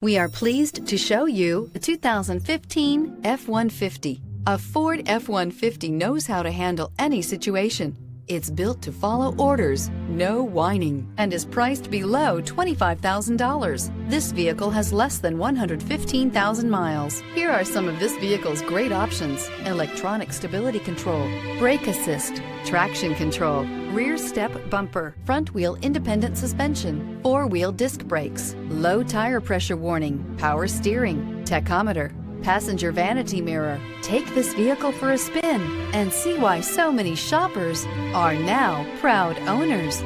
We are pleased to show you the 2015 F-150. A Ford F-150 knows how to handle any situation. It's built to follow orders, no whining, and is priced below $25,000. This vehicle has less than 115,000 miles. Here are some of this vehicle's great options: electronic stability control, brake assist, traction control, rear step bumper, front wheel independent suspension, four-wheel disc brakes, low tire pressure warning, power steering, tachometer, passenger vanity mirror. Take this vehicle for a spin and see why so many shoppers are now proud owners.